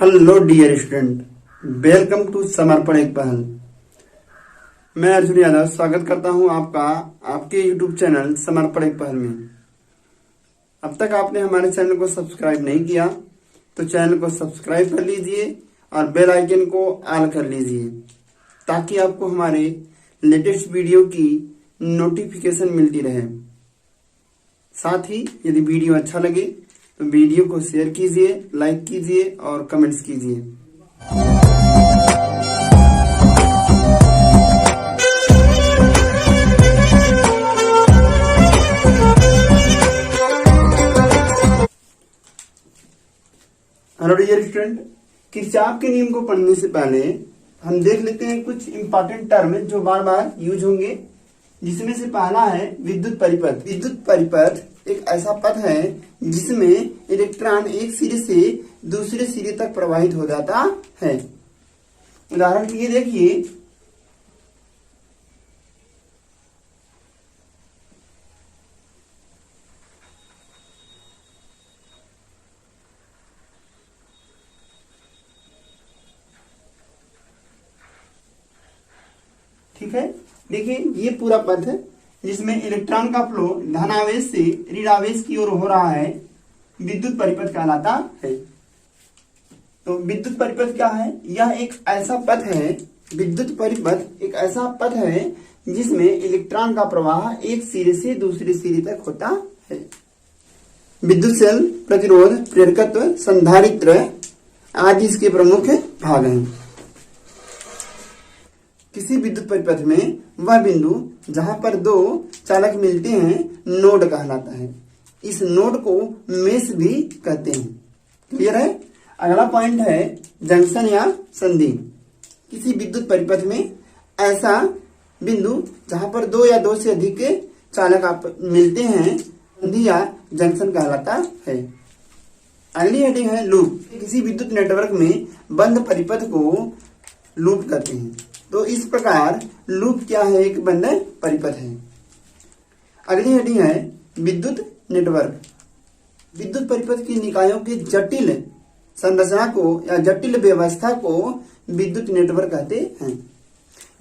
Hello dear student, welcome to Samarpan एक पहल। मैं अर्जुन यादव स्वागत करता हूं आपका आपके यूट्यूब चैनल समर्पण एक पहल में। अब तक आपने हमारे चैनल को सब्सक्राइब नहीं किया तो चैनल को सब्सक्राइब कर लीजिए और बेल आइकन को ऑन कर लीजिए ताकि आपको हमारे लेटेस्ट वीडियो की नोटिफिकेशन मिलती रहे। साथ ही यदि वीडियो अच्छा लगे तो वीडियो को शेयर कीजिए, लाइक कीजिए और कमेंट्स कीजिए। हेलो डियर स्टूडेंट, किरचॉफ के नियम को पढ़ने से पहले हम देख लेते हैं कुछ इंपॉर्टेंट टर्म जो बार बार यूज होंगे, जिसमें से पहला है विद्युत परिपथ। विद्युत परिपथ एक ऐसा पथ है जिसमें इलेक्ट्रॉन एक सिरे से दूसरे सिरे तक प्रवाहित हो जाता है। उदाहरण के लिए देखिए, ठीक है। देखिए ये पूरा पथ है जिसमें इलेक्ट्रॉन का फ्लो धनावेश से ऋणावेश की ओर हो रहा है, विद्युत परिपथ कहलाता है। तो विद्युत परिपथ क्या है? यह एक ऐसा पथ है, विद्युत परिपथ एक ऐसा पथ है जिसमें इलेक्ट्रॉन का प्रवाह एक सिरे से दूसरे सिरे तक होता है। विद्युत सेल, प्रतिरोध, प्रेरकत्व, संधारित्र आदि इसके प्रमुख भाग हैं। किसी विद्युत परिपथ में वह बिंदु जहां पर दो चालक मिलते हैं नोड कहलाता है। इस नोड को मेश भी कहते हैं। क्लियर है? अगला पॉइंट है जंक्शन या संधि। किसी विद्युत परिपथ में ऐसा बिंदु जहां पर दो या दो से अधिक चालक मिलते हैं संधि या जंक्शन कहलाता है। अगली हेडिंग है लूप। किसी विद्युत नेटवर्क में बंद परिपथ को लूप कहते हैं। तो इस प्रकार लूप क्या है? एक बंद परिपथ है। अगली हेडिंग है विद्युत नेटवर्क। विद्युत परिपथ की निकायों की जटिल संरचना को या जटिल व्यवस्था को विद्युत नेटवर्क कहते हैं।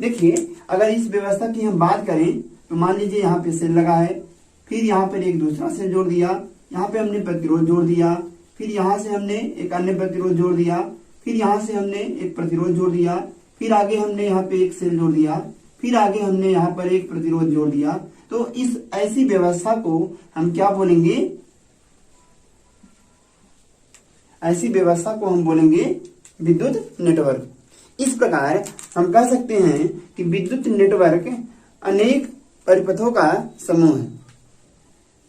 देखिए, अगर इस व्यवस्था की हम बात करें तो मान लीजिए यहाँ पे सेल लगा है, फिर यहाँ पर एक दूसरा सेल जोड़ दिया, यहाँ पे हमने प्रतिरोध जोड़ दिया, फिर यहाँ से हमने एक अन्य प्रतिरोध जोड़ दिया, फिर यहाँ से हमने एक प्रतिरोध जोड़ दिया, फिर आगे हमने यहाँ पे एक सेल जोड़ दिया, फिर आगे हमने यहाँ पर एक प्रतिरोध जोड़ दिया। तो इस ऐसी व्यवस्था को हम क्या बोलेंगे? ऐसी व्यवस्था को हम बोलेंगे विद्युत नेटवर्क। इस प्रकार हम कह सकते हैं कि विद्युत नेटवर्क अनेक परिपथों का समूह है।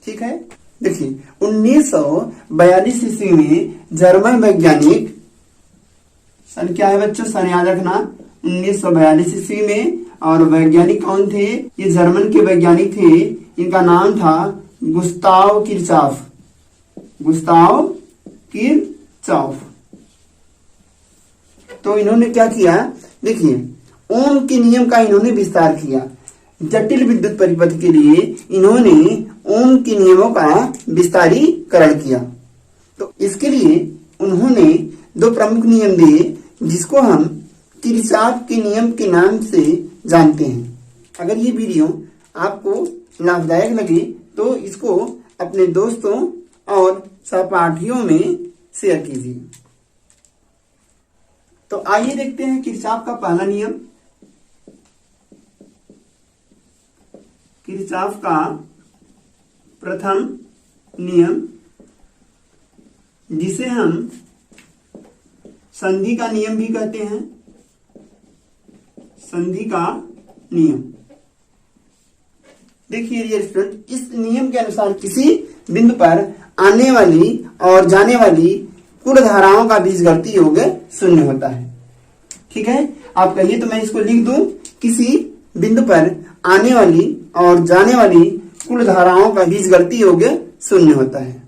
ठीक है। देखिए, 1942 ईस्वी में जर्मन वैज्ञानिक, सन क्या है बच्चों? सन याद रखना, 1942 ईस्वी में। और वैज्ञानिक कौन थे? ये जर्मन के वैज्ञानिक थे। इनका नाम था गुस्ताव किरचॉफ। Gustav Kirchhoff. तो इन्होंने क्या किया? देखिए, ओम के नियम का इन्होंने विस्तार किया। जटिल विद्युत परिपथ के लिए इन्होंने ओम के नियमों का विस्तारीकरण किया। तो इसके लिए उन्होंने दो प्रमुख नियम दिए जिसको हम किरचॉफ के नियम के नाम से जानते हैं। अगर ये वीडियो आपको लाभदायक लगी तो इसको अपने दोस्तों और सहपाठियों में शेयर कीजिए। तो आइए देखते हैं किरचॉफ का पहला नियम। किरचॉफ का प्रथम नियम, जिसे हम संधि का नियम भी कहते हैं। संधि का नियम। देखिए स्टूडेंट, इस नियम के अनुसार किसी बिंदु पर आने वाली और जाने वाली कुल धाराओं का बीजगणितीय योग शून्य होता है। ठीक है। आप कहिए तो मैं इसको लिख दूं, किसी बिंदु पर आने वाली और जाने वाली कुल धाराओं का बीजगणितीय योग शून्य होता है।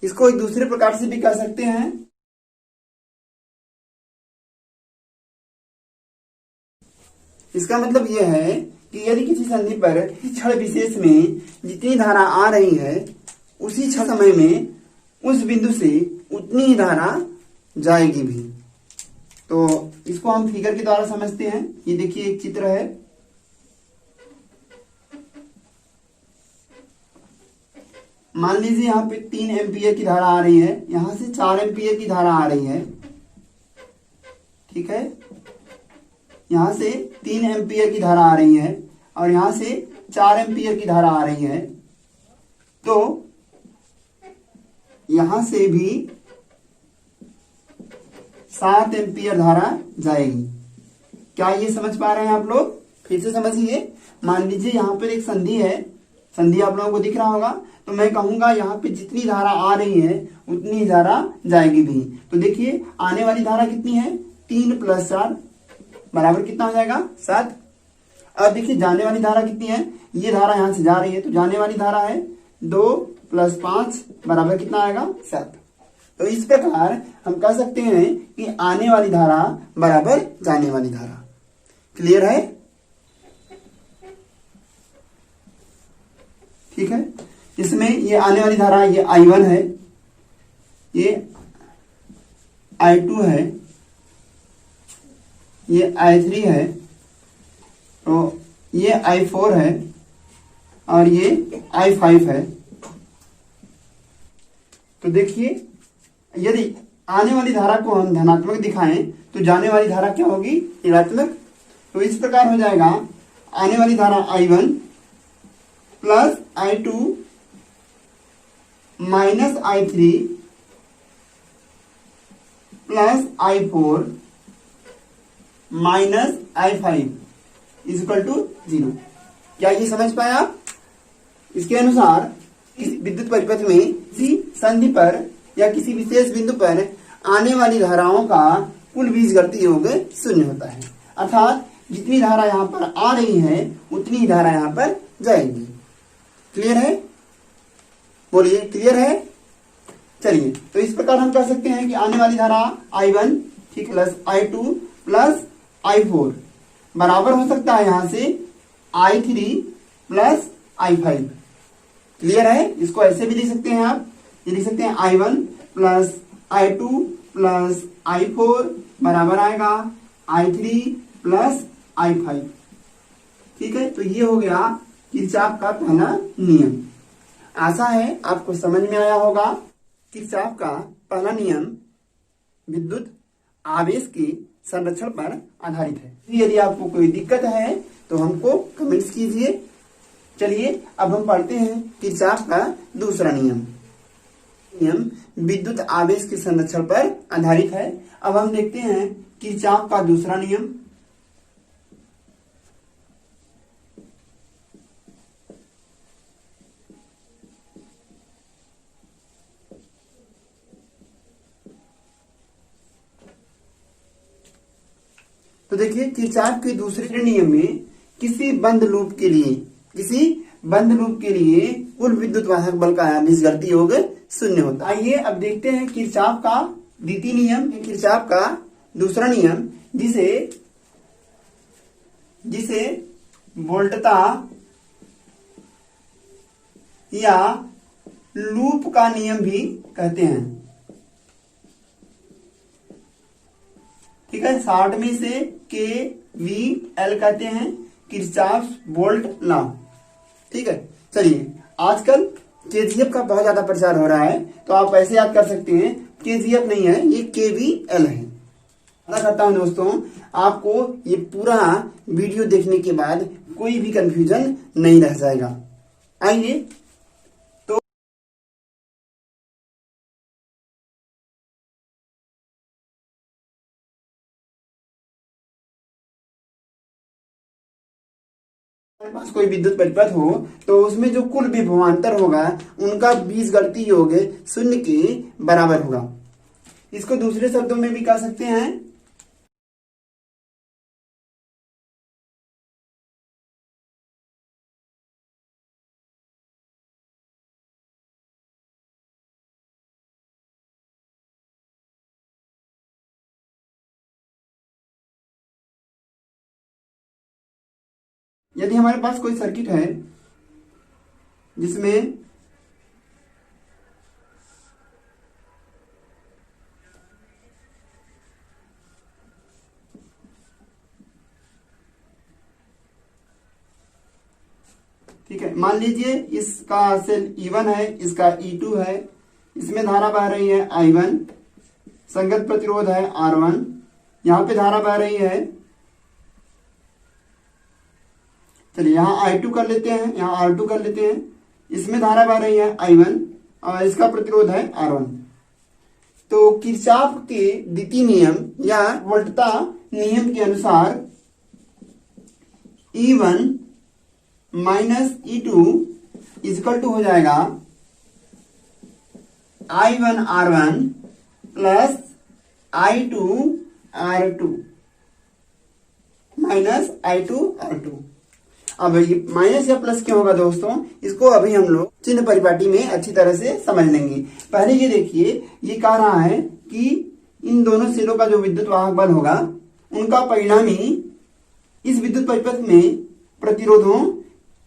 इसको एक दूसरे प्रकार से भी कह सकते हैं। इसका मतलब यह है कि यदि किसी संधि पर इस क्षण विशेष में जितनी धारा आ रही है उसी क्षण समय में उस बिंदु से उतनी ही धारा जाएगी भी। तो इसको हम फिगर के द्वारा समझते हैं। ये देखिए एक चित्र है, मान लीजिए यहाँ पे 3 एम्पियर की धारा आ रही है, यहां से 4 एम्पियर की धारा आ रही है, ठीक है। यहां से 3 एम्पियर की धारा आ रही है और यहां से 4 एम्पियर की धारा आ रही है। तो यहां से भी 7 एम्पियर धारा जाएगी। क्या ये समझ पा रहे हैं आप लोग? फिर से समझिए। मान लीजिए यहां पर एक संधि है, संधि आप लोगों को दिख रहा होगा। तो मैं कहूंगा यहाँ पे जितनी धारा आ रही है उतनी धारा जाएगी भी। तो देखिए आने वाली धारा कितनी है, 3 + 4 बराबर कितना हो जाएगा, 7। अब देखिए जाने वाली धारा कितनी है, ये धारा यहां से जा रही है तो जाने वाली धारा है 2 + 5 बराबर कितना आएगा, 7। तो इस प्रकार हम कह सकते हैं कि आने वाली धारा बराबर जाने वाली धारा। क्लियर है? ठीक है। इसमें ये आने वाली धारा ये I1 है, ये I2 है, ये I3 है, तो ये I4 है और ये I5 है। तो देखिए यदि आने वाली धारा को हम धनात्मक दिखाएं तो जाने वाली धारा क्या होगी, ऋणात्मक। तो इस प्रकार हो जाएगा आने वाली धारा I1 + I2 - I3 + I4 - I5 = 0। क्या ये समझ पाए आप? इसके अनुसार इस विद्युत परिपथ में किसी संधि पर या किसी विशेष बिंदु पर आने वाली धाराओं का कुल बीजगणितीय योग 0 होता है। अर्थात जितनी धारा यहाँ पर आ रही है उतनी ही धारा यहाँ पर जाएगी। क्लियर है? बोलिए क्लियर है? चलिए, तो इस प्रकार हम कह सकते हैं कि आने वाली धारा I1 ठीक + I2 + I4 बराबर हो सकता है यहां से I3 + I5। क्लियर है? इसको ऐसे भी लिख सकते हैं आप, ये लिख सकते हैं I1 + I2 + I4 बराबर आएगा I3 + I5। ठीक है, तो ये हो गया किरचॉफ का पहला नियम। आशा है आपको समझ में आया होगा। किरचॉफ का पहला नियम विद्युत आवेश के संरक्षण पर आधारित है। यदि आपको कोई दिक्कत है तो हमको कमेंट्स कीजिए। चलिए अब हम पढ़ते हैं किरचॉफ का दूसरा नियम। नियम विद्युत आवेश के संरक्षण पर आधारित है। अब हम देखते हैं किरचॉफ का दूसरा नियम। तो देखिए किरचॉफ के दूसरे नियम में किसी बंद लूप के लिए कुल विद्युत वाहक बल का बीजगणितीय योग 0 होता है। आइए अब देखते हैं किरचॉफ का द्वितीय नियम, किरचॉफ का दूसरा नियम जिसे वोल्टता या लूप का नियम भी कहते हैं। ठीक है, शॉर्ट में से KVL कहते हैं, किरचॉफ वोल्ट लॉ। ठीक है, चलिए आजकल KGF का बहुत ज्यादा प्रचार हो रहा है तो आप ऐसे याद कर सकते हैं, KGF नहीं है ये KVL है। आशा करता हूं दोस्तों आपको ये पूरा वीडियो देखने के बाद कोई भी कंफ्यूजन नहीं रह जाएगा। आइए पास कोई विद्युत परिपथ हो तो उसमें जो कुल विभवांतर होगा उनका बीजगणितीय योग 0 के बराबर होगा। इसको दूसरे शब्दों में भी कह सकते हैं यदि हमारे पास कोई सर्किट है जिसमें ठीक है, मान लीजिए इसका सेल E1 है, इसका E2 है, इसमें धारा बह रही है I1, संगत प्रतिरोध है R1, यहां पे धारा बह रही है, चलिए यहां I2 कर लेते हैं, यहां R2 कर लेते हैं, इसमें धारा बह रही है I1 और इसका प्रतिरोध है R1। तो किरचॉफ के द्वितीय नियम या वोल्टता नियम के अनुसार E1 minus E2 is equal to हो जाएगा I1 R1 plus I2 R2 minus I2 R2। अब ये माइनस या प्लस क्यों होगा दोस्तों, इसको अभी हम लोग चिन्ह परिपाटी में अच्छी तरह से समझ लेंगे। पहले ये देखिए, ये कह रहा है कि इन दोनों सेलों का जो विद्युत वाहक बल होगा उनका परिणामी इस विद्युत परिपथ में प्रतिरोधों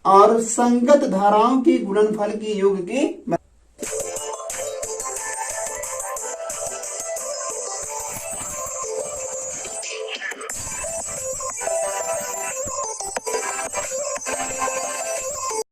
और संगत धाराओं के गुणनफल के योग के